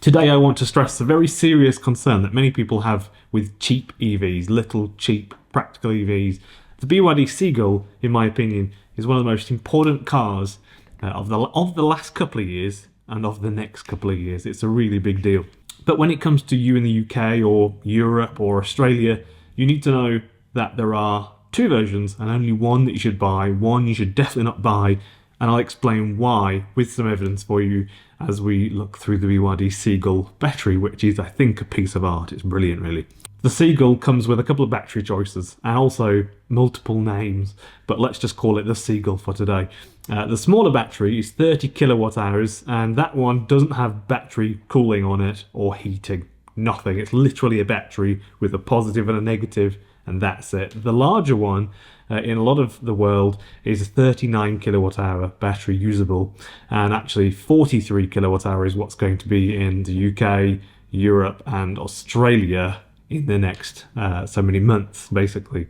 Today I want to stress a very serious concern that many people have with cheap EVs, little, cheap, practical EVs. The BYD Seagull, in my opinion, is one of the most important cars of the last couple of years and of the next couple of years. It's a really big deal. But when it comes to you in the UK or Europe or Australia, you need to know that there are two versions and only one that you should buy, one you should definitely not buy, and I'll explain why with some evidence for you as we look through the BYD Seagull battery, which is, I think, a piece of art. It's brilliant, really. The Seagull comes with a couple of battery choices and also multiple names, but let's just call it the Seagull for today. The smaller battery is 30 kilowatt hours, and that one doesn't have battery cooling on it or heating. Nothing. It's literally a battery with a positive and a negative, and that's it. The larger one, in a lot of the world, is a 39 kilowatt hour battery usable, and actually 43 kilowatt hour is what's going to be in the UK, Europe and Australia in the next so many months, basically.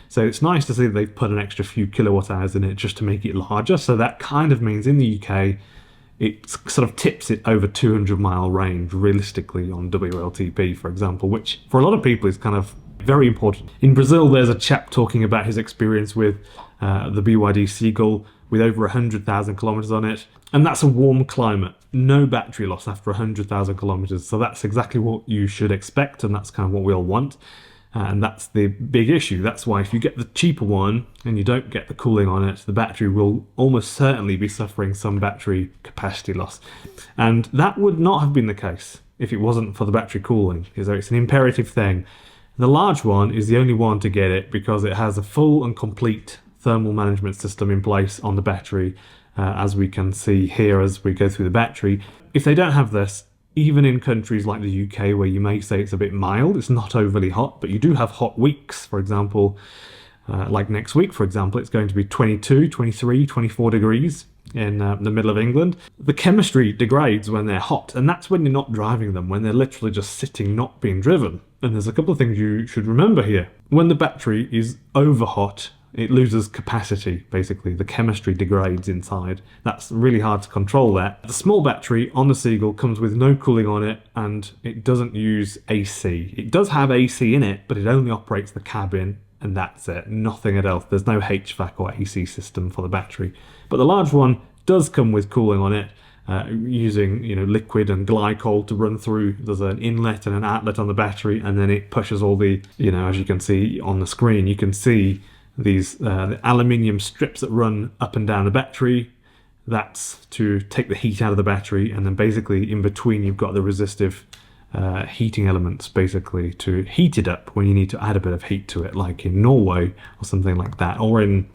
So it's nice to see that they've put an extra few kilowatt hours in it just to make it larger. So that kind of means in the UK it sort of tips it over 200-mile range realistically on WLTP, for example, which for a lot of people is kind of very important. In Brazil, there's a chap talking about his experience with the BYD Seagull with over 100,000 kilometers on it, and that's a warm climate. No battery loss after 100,000 kilometers, so that's exactly what you should expect, and that's kind of what we all want. And that's the big issue. That's why if you get the cheaper one and you don't get the cooling on it, the battery will almost certainly be suffering some battery capacity loss. And that would not have been the case if it wasn't for the battery cooling, because it's an imperative thing. The large one is the only one to get it because it has a full and complete thermal management system in place on the battery, as we can see here as we go through the battery. If they don't have this, even in countries like the UK where you may say it's a bit mild, it's not overly hot, but you do have hot weeks. For example, like next week, for example, it's going to be 22, 23, 24 degrees in the middle of England. The chemistry degrades when they're hot, and that's when you're not driving them, when they're literally just sitting, not being driven. And there's a couple of things you should remember here. When the battery is over hot, it loses capacity, basically. The chemistry degrades inside. That's really hard to control that. The small battery on the Seagull comes with no cooling on it, and it doesn't use AC. It does have AC in it, but it only operates the cabin, and that's it. Nothing else. There's no HVAC or AC system for the battery. But the large one does come with cooling on it, using liquid and glycol to run through. There's an inlet and an outlet on the battery, and then it pushes all the, as you can see on the screen, you can see these the aluminium strips that run up and down the battery. That's to take the heat out of the battery, and then basically in between you've got the resistive heating elements, basically to heat it up when you need to add a bit of heat to it, like in Norway or something like that, or in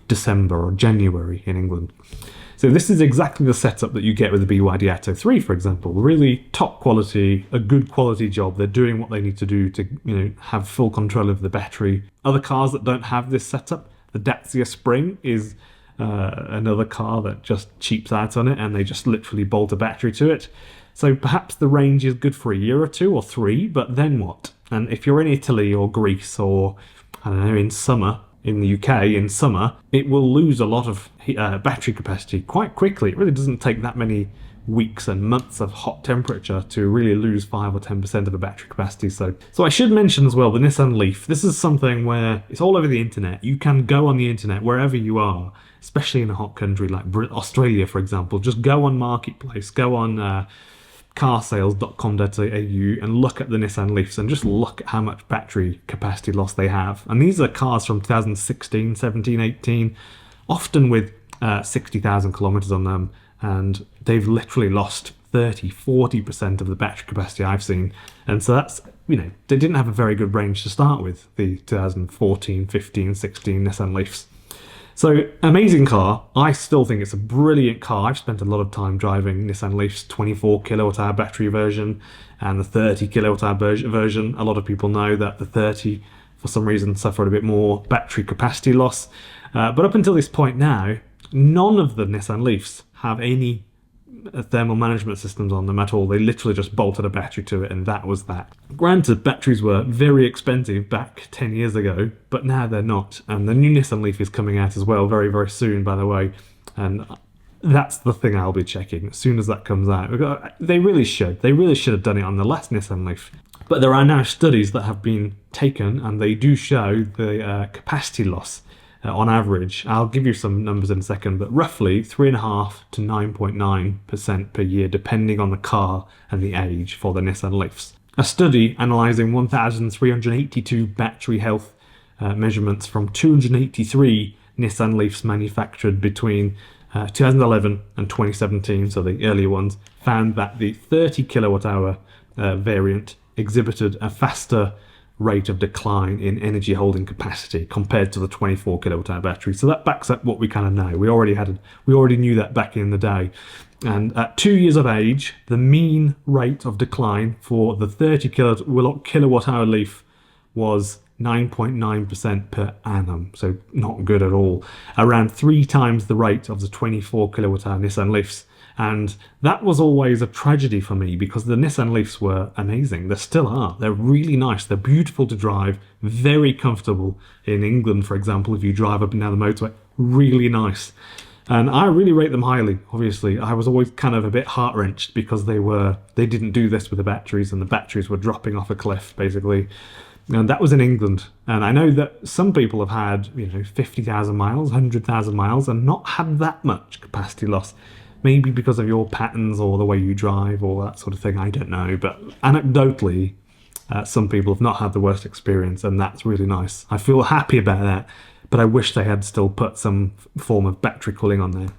December or January in England. So this is exactly the setup that you get with the BYD Atto 3, for example. Really top quality, a good quality job. They're doing what they need to do to have full control of the battery. Other cars that don't have this setup, the Dacia Spring is another car that just cheaps out on it, and they just literally bolt a battery to it. So perhaps the range is good for a year or two or three, but then what? And if you're in Italy or Greece or, I don't know, in summer, in the UK in summer, it will lose a lot of battery capacity quite quickly. It really doesn't take that many weeks and months of hot temperature to really lose 5 or 10% of the battery capacity. So I should mention as well the Nissan Leaf. This is something where it's all over the internet. You can go on the internet wherever you are, especially in a hot country like Australia, for example. Just go on Marketplace, go on carsales.com.au and look at the Nissan Leafs and just look at how much battery capacity loss they have. And these are cars from 2016, 17, 18, often with 60,000 kilometers on them, and they've literally lost 30-40% of the battery capacity I've seen. And so that's, they didn't have a very good range to start with, the 2014, 15, 16 Nissan Leafs. So, amazing car. I still think it's a brilliant car. I've spent a lot of time driving Nissan Leaf's 24 kilowatt hour battery version and the 30 kilowatt hour version. A lot of people know that the 30, for some reason, suffered a bit more battery capacity loss. But up until this point now, none of the Nissan Leafs have any thermal management systems on them at all. They literally just bolted a battery to it, and that was that. Granted, batteries were very expensive back 10 years ago, but now they're not. And the new Nissan Leaf is coming out as well very, very soon, by the way. And That's the thing I'll be checking as soon as that comes out. They really should. They really should have done it on the last Nissan Leaf. But there are now studies that have been taken, and they do show the capacity loss on average. I'll give you some numbers in a second, but roughly 3.5 to 9.9% per year, depending on the car and the age for the Nissan Leafs. A study analysing 1,382 battery health measurements from 283 Nissan Leafs manufactured between 2011 and 2017, so the earlier ones, found that the 30 kilowatt hour variant exhibited a faster rate of decline in energy holding capacity compared to the 24 kilowatt hour battery. So that backs up what we kind of know. We already knew that back in the day. And at 2 years of age, the mean rate of decline for the 30 kilowatt hour Leaf was 9.9% per annum, so not good at all. Around 3 times the rate of the 24 kilowatt hour Nissan Leafs. And that was always a tragedy for me because the Nissan Leafs were amazing. They still are. They're really nice. They're beautiful to drive, very comfortable. In England, for example, if you drive up and down the motorway, really nice. And I really rate them highly, obviously. I was always kind of a bit heart-wrenched because they didn't do this with the batteries, and the batteries were dropping off a cliff, basically. And that was in England. And I know that some people have had, 50,000 miles, 100,000 miles, and not had that much capacity loss. Maybe because of your patterns or the way you drive or that sort of thing, I don't know. But anecdotally, some people have not had the worst experience, and that's really nice. I feel happy about that, but I wish they had still put some form of battery cooling on there.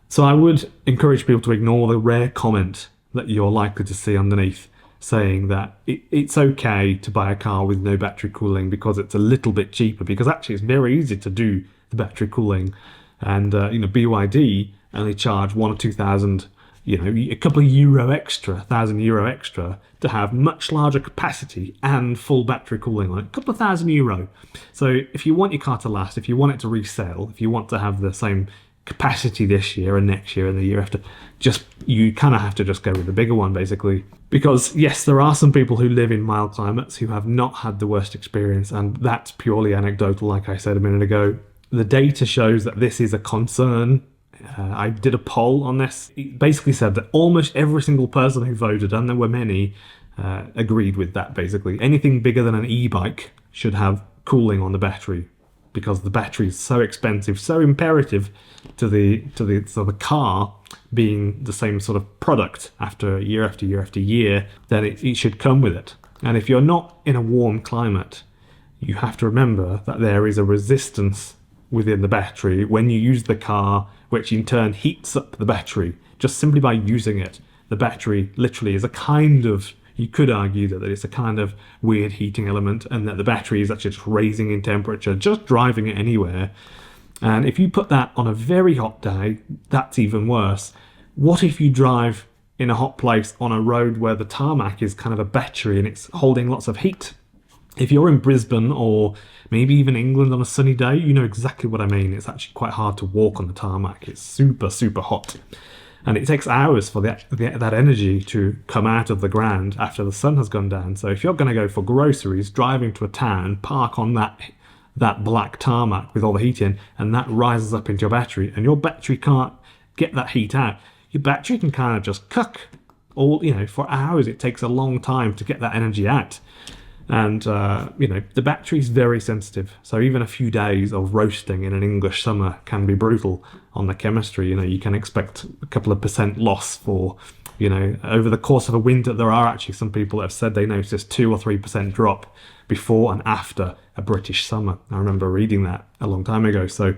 So I would encourage people to ignore the rare comment that you're likely to see underneath saying that it's okay to buy a car with no battery cooling because it's a little bit cheaper, because actually it's very easy to do the battery cooling. And, BYD only charge 1,000 or 2,000, a couple of euro extra, €1,000 extra to have much larger capacity and full battery cooling on it. A couple of €1,000. So if you want your car to last, if you want it to resell, if you want to have the same capacity this year and next year and the year after, you kind of have to just go with the bigger one, basically. Because yes, there are some people who live in mild climates who have not had the worst experience, and that's purely anecdotal, like I said a minute ago. The data shows that this is a concern. I did a poll on this. It basically said that almost every single person who voted, and there were many, agreed with that, basically. Anything bigger than an e-bike should have cooling on the battery, because the battery is so expensive, so imperative to the car being the same sort of product after year after year after year, then it should come with it. And if you're not in a warm climate, you have to remember that there is a resistance within the battery when you use the car, which in turn heats up the battery just simply by using it. The battery literally is a kind of, you could argue that it's a kind of weird heating element, and that the battery is actually just raising in temperature, just driving it anywhere. And if you put that on a very hot day, that's even worse. What if you drive in a hot place on a road where the tarmac is kind of a battery and it's holding lots of heat? If you're in Brisbane or maybe even England on a sunny day, you know exactly what I mean. It's actually quite hard to walk on the tarmac. It's super, super hot. And it takes hours for that energy to come out of the ground after the sun has gone down. So if you're going to go for groceries, driving to a town, park on that black tarmac with all the heat in, and that rises up into your battery, and your battery can't get that heat out, your battery can kind of just cook for hours. It takes a long time to get that energy out. And, the battery is very sensitive. So even a few days of roasting in an English summer can be brutal on the chemistry. You can expect a couple of % loss for, over the course of a winter. There are actually some people that have said they noticed 2 or 3% drop before and after a British summer. I remember reading that a long time ago. So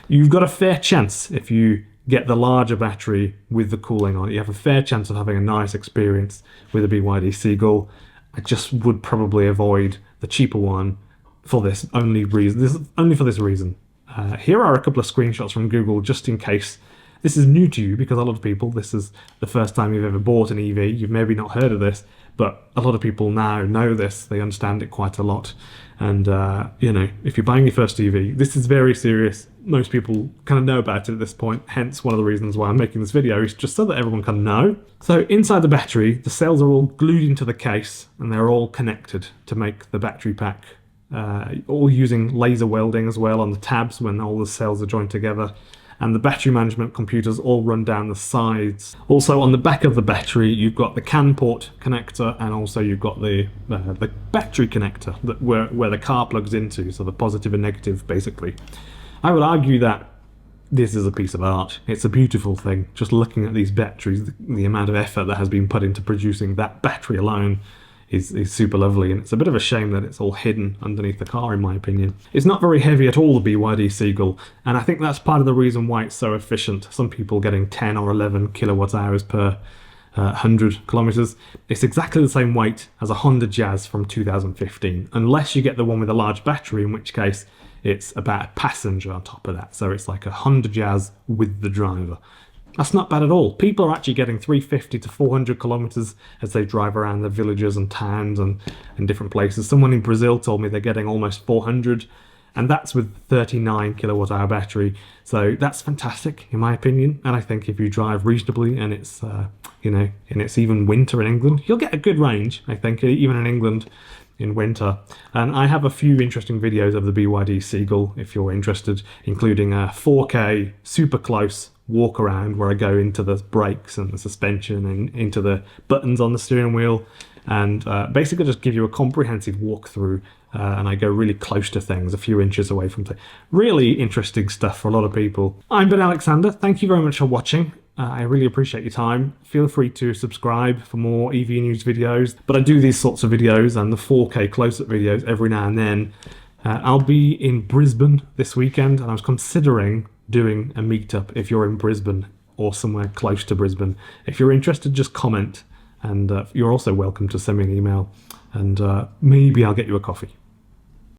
you've got a fair chance if you get the larger battery with the cooling on it. You have a fair chance of having a nice experience with a BYD Seagull. I just would probably avoid the cheaper one for this only reason. This is only for this reason. Here are a couple of screenshots from Google, just in case this is new to you, because a lot of people, this is the first time you've ever bought an EV. You've maybe not heard of this, but a lot of people now know this. They understand it quite a lot. And, if you're buying your first EV, this is very serious. Most people kind of know about it at this point, hence one of the reasons why I'm making this video, is just so that everyone can know. So inside the battery, the cells are all glued into the case, and they're all connected to make the battery pack, all using laser welding as well on the tabs when all the cells are joined together. and the battery management computers all run down the sides. Also on the back of the battery you've got the CAN port connector, and also you've got the battery connector that where the car plugs into, so the positive and negative basically. I would argue that this is a piece of art. It's a beautiful thing. Just looking at these batteries, the amount of effort that has been put into producing that battery alone is super lovely, and it's a bit of a shame that it's all hidden underneath the car, in my opinion. It's not very heavy at all, the BYD Seagull, and I think that's part of the reason why it's so efficient. Some people getting 10 or 11 kilowatt hours per 100 kilometers. It's exactly the same weight as a Honda Jazz from 2015, unless you get the one with a large battery, in which case it's about a passenger on top of that. So it's like a Honda Jazz with the driver. That's not bad at all. People are actually getting 350 to 400 kilometers as they drive around the villages and towns and different places. Someone in Brazil told me they're getting almost 400, and that's with 39 kilowatt hour battery. So that's fantastic in my opinion. And I think if you drive reasonably and it's and it's even winter in England, you'll get a good range, I think, even in England in winter. And I have a few interesting videos of the BYD Seagull if you're interested, including a 4K super close walk around where I go into the brakes and the suspension and into the buttons on the steering wheel, and basically just give you a comprehensive walkthrough, and I go really close to things, a few inches away from things. Really interesting stuff for a lot of people. I'm Ben Alexander. Thank you very much for watching. I really appreciate your time. Feel free to subscribe for more EV news videos, but I do these sorts of videos and the 4K close-up videos every now and then. I'll be in Brisbane this weekend, and I was considering doing a meetup if you're in Brisbane or somewhere close to Brisbane. If you're interested, just comment, and you're also welcome to send me an email, and maybe I'll get you a coffee.